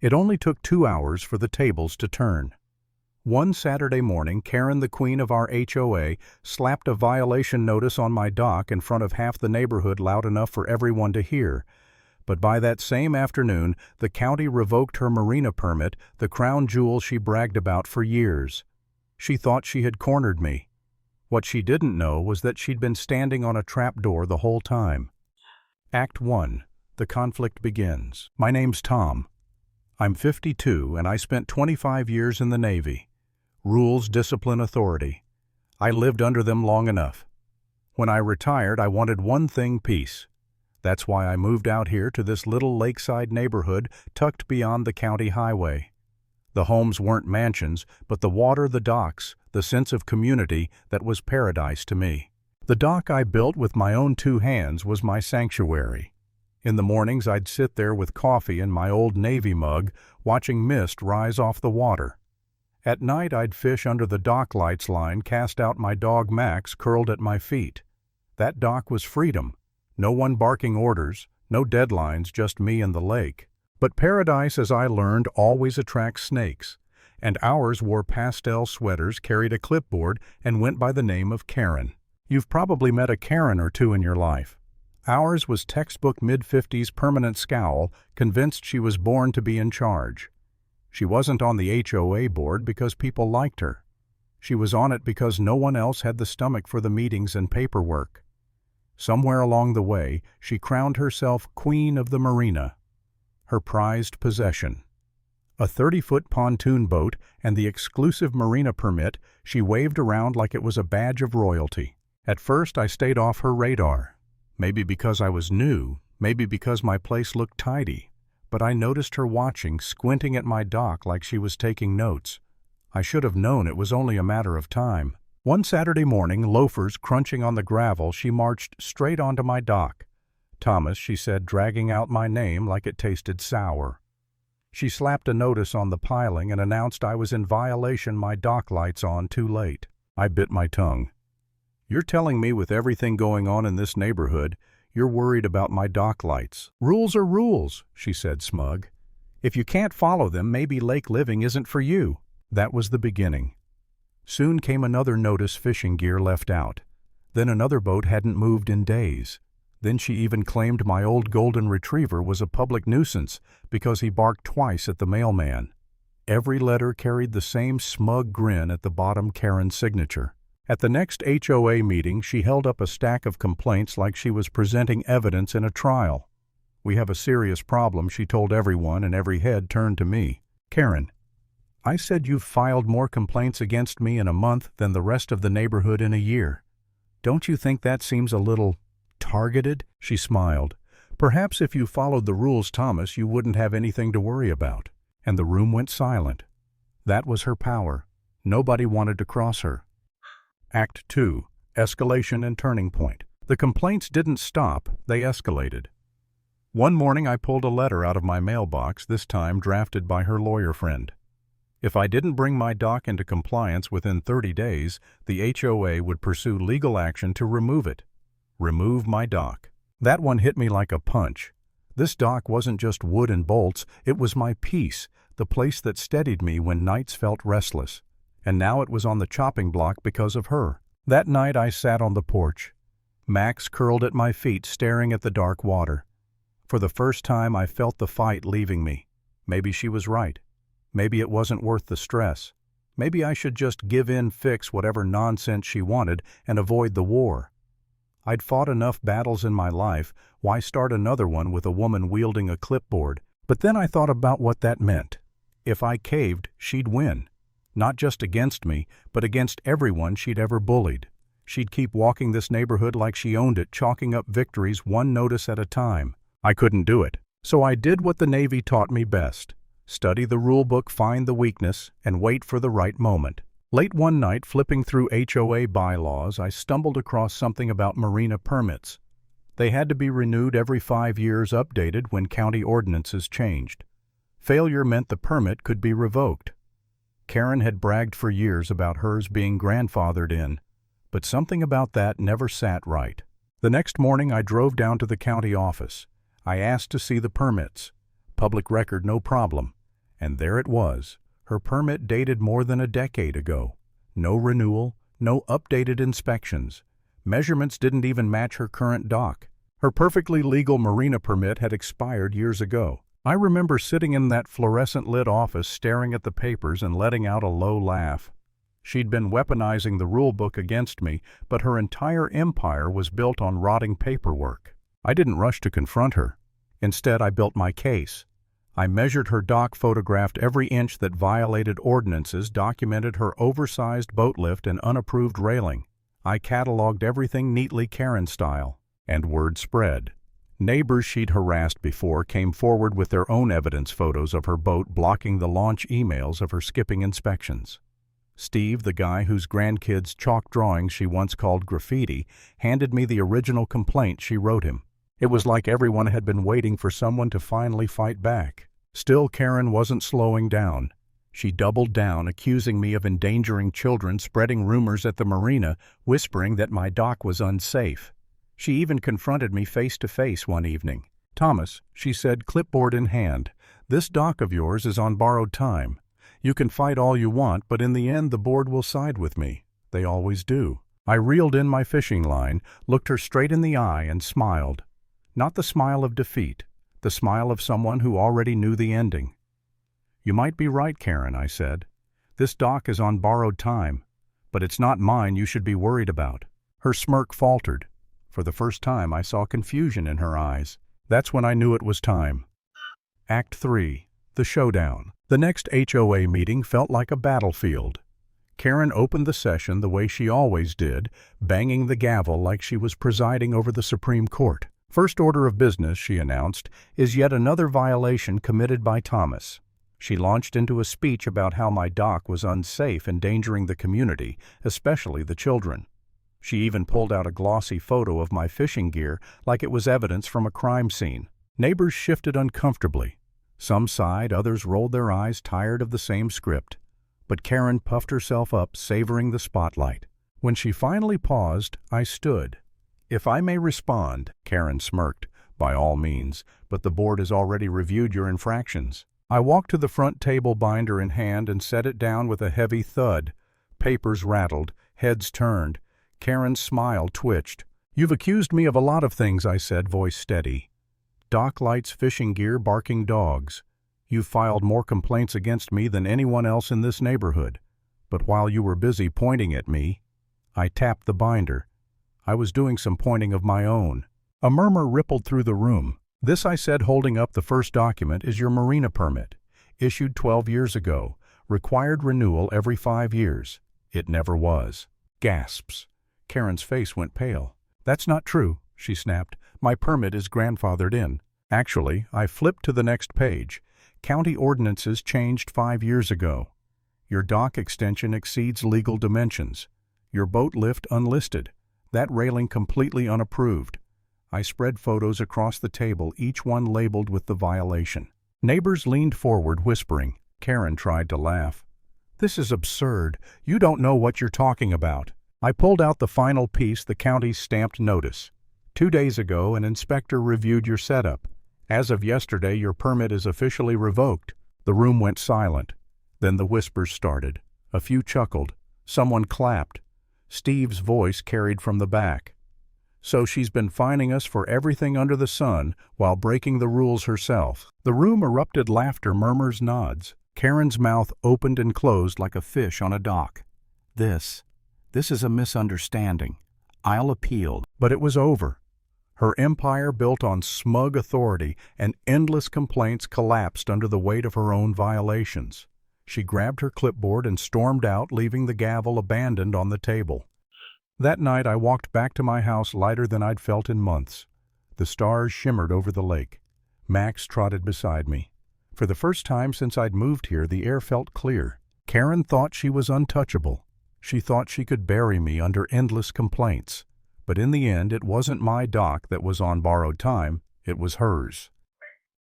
It only took 2 hours for the tables to turn. One Saturday morning, Karen, the queen of our HOA, slapped a violation notice on my dock in front of half the neighborhood loud enough for everyone to hear. But by that same afternoon, the county revoked her Marina permit, the crown jewel she bragged about for years. She thought she had cornered me. What she didn't know was that she'd been standing on a trapdoor the whole time. Act 1. The conflict begins. My name's Tom. I'm 52 and I spent 25 years in the Navy. Rules, discipline, authority. I lived under them long enough. When I retired, I wanted one thing: peace. That's why I moved out here to this little lakeside neighborhood tucked beyond the county highway. The homes weren't mansions, but the water, the docks, the sense of community that was paradise to me. The dock I built with my own 2 hands was my sanctuary. In the mornings I'd sit there with coffee in my old Navy mug, watching mist rise off the water. At night I'd fish under the dock lights line, cast out my dog Max curled at my feet. That dock was freedom. No one barking orders, no deadlines, just me and the lake. But paradise, as I learned, always attracts snakes, and ours wore pastel sweaters, carried a clipboard, and went by the name of Karen. You've probably met a Karen or two in your life. Ours was textbook mid-50s permanent scowl, convinced she was born to be in charge. She wasn't on the HOA board because people liked her. She was on it because no one else had the stomach for the meetings and paperwork. Somewhere along the way, she crowned herself Queen of the Marina, her prized possession. A 30-foot pontoon boat and the exclusive Marina permit she waved around like it was a badge of royalty. At first, I stayed off her radar. Maybe because I was new, maybe because my place looked tidy. But I noticed her watching, squinting at my dock like she was taking notes. I should have known it was only a matter of time. One Saturday morning, loafers crunching on the gravel, she marched straight onto my dock. "Thomas," she said, dragging out my name like it tasted sour. She slapped a notice on the piling and announced I was in violation, my dock lights on too late. I bit my tongue. "You're telling me with everything going on in this neighborhood, you're worried about my dock lights?" "Rules are rules," she said, smug. "If you can't follow them, maybe lake living isn't for you." That was the beginning. Soon came another notice: fishing gear left out. Then another boat hadn't moved in days. Then she even claimed my old golden retriever was a public nuisance because he barked twice at the mailman. Every letter carried the same smug grin at the bottom: Karen's signature. At the next HOA meeting, she held up a stack of complaints like she was presenting evidence in a trial. "We have a serious problem," she told everyone, and every head turned to me. "Karen, I said you've filed more complaints against me in a month than the rest of the neighborhood in a year. Don't you think that seems a little targeted?" She smiled. "Perhaps if you followed the rules, Thomas, you wouldn't have anything to worry about." And the room went silent. That was her power. Nobody wanted to cross her. Act 2. Escalation and turning point. The complaints didn't stop, they escalated. One morning I pulled a letter out of my mailbox, this time drafted by her lawyer friend. If I didn't bring my dock into compliance within 30 days, the HOA would pursue legal action to remove it. Remove my dock. That one hit me like a punch. This dock wasn't just wood and bolts, it was my peace, the place that steadied me when nights felt restless. And now it was on the chopping block because of her. That night I sat on the porch. Max curled at my feet, staring at the dark water. For the first time I felt the fight leaving me. Maybe she was right. Maybe it wasn't worth the stress. Maybe I should just give in, fix whatever nonsense she wanted, and avoid the war. I'd fought enough battles in my life, why start another one with a woman wielding a clipboard? But then I thought about what that meant. If I caved, she'd win. Not just against me, but against everyone she'd ever bullied. She'd keep walking this neighborhood like she owned it, chalking up victories one notice at a time. I couldn't do it. So I did what the Navy taught me best. Study the rule book, find the weakness, and wait for the right moment. Late one night, flipping through HOA bylaws, I stumbled across something about Marina permits. They had to be renewed every 5 years, updated when county ordinances changed. Failure meant the permit could be revoked. Karen had bragged for years about hers being grandfathered in, but something about that never sat right. The next morning I drove down to the county office. I asked to see the permits. Public record, no problem. And there it was. Her permit dated more than a decade ago. No renewal, no updated inspections. Measurements didn't even match her current dock. Her perfectly legal Marina permit had expired years ago. I remember sitting in that fluorescent-lit office staring at the papers and letting out a low laugh. She'd been weaponizing the rule book against me, but her entire empire was built on rotting paperwork. I didn't rush to confront her. Instead, I built my case. I measured her dock, photographed every inch that violated ordinances, documented her oversized boat lift and unapproved railing. I cataloged everything neatly Karen style. And word spread. Neighbors she'd harassed before came forward with their own evidence photos of her boat blocking the launch emails of her skipping inspections. Steve, the guy whose grandkids' chalk drawings she once called graffiti, handed me the original complaint she wrote him. It was like everyone had been waiting for someone to finally fight back. Still, Karen wasn't slowing down. She doubled down, accusing me of endangering children, spreading rumors at the marina, whispering that my dock was unsafe. She even confronted me face-to-face one evening. "Thomas," she said, clipboard in hand, "this dock of yours is on borrowed time. You can fight all you want, but in the end the board will side with me. They always do." I reeled in my fishing line, looked her straight in the eye, and smiled. Not the smile of defeat, the smile of someone who already knew the ending. "You might be right, Karen," I said. "This dock is on borrowed time, but it's not mine you should be worried about." Her smirk faltered. For the first time, I saw confusion in her eyes. That's when I knew it was time. Act 3. The Showdown. The next HOA meeting felt like a battlefield. Karen opened the session the way she always did, banging the gavel like she was presiding over the Supreme Court. "First order of business," she announced, "is yet another violation committed by Thomas." She launched into a speech about how my dock was unsafe, endangering the community, especially the children. She even pulled out a glossy photo of my fishing gear like it was evidence from a crime scene. Neighbors shifted uncomfortably. Some sighed, others rolled their eyes, tired of the same script. But Karen puffed herself up, savoring the spotlight. When she finally paused, I stood. "If I may respond," Karen smirked, "by all means, but the board has already reviewed your infractions." I walked to the front table, binder in hand, and set it down with a heavy thud. Papers rattled, heads turned. Karen's smile twitched. "You've accused me of a lot of things," I said, voice steady. "Dock lights, fishing gear, barking dogs. You've filed more complaints against me than anyone else in this neighborhood. But while you were busy pointing at me," I tapped the binder. "I was doing some pointing of my own." A murmur rippled through the room. "This," I said, holding up the first document, "is your Marina permit. Issued 12 years ago. Required renewal every 5 years. It never was." Gasps. Karen's face went pale. "That's not true," she snapped. "My permit is grandfathered in." Actually, I flipped to the next page. "County ordinances changed 5 years ago. Your dock extension exceeds legal dimensions. Your boat lift unlisted. That railing completely unapproved." I spread photos across the table, each one labeled with the violation. Neighbors leaned forward, whispering. Karen tried to laugh. "This is absurd. You don't know what you're talking about." I pulled out the final piece, the county's stamped notice. 2 days ago, an inspector reviewed your setup. As of yesterday, your permit is officially revoked." The room went silent. Then the whispers started. A few chuckled. Someone clapped. Steve's voice carried from the back. "So she's been fining us for everything under the sun while breaking the rules herself." The room erupted laughter, murmurs, nods. Karen's mouth opened and closed like a fish on a dock. This is a misunderstanding. I'll appeal." But it was over. Her empire, built on smug authority and endless complaints, collapsed under the weight of her own violations. She grabbed her clipboard and stormed out, leaving the gavel abandoned on the table. That night I walked back to my house lighter than I'd felt in months. The stars shimmered over the lake. Max trotted beside me. For the first time since I'd moved here, the air felt clear. Karen thought she was untouchable. She thought she could bury me under endless complaints. But in the end, it wasn't my dock that was on borrowed time, it was hers.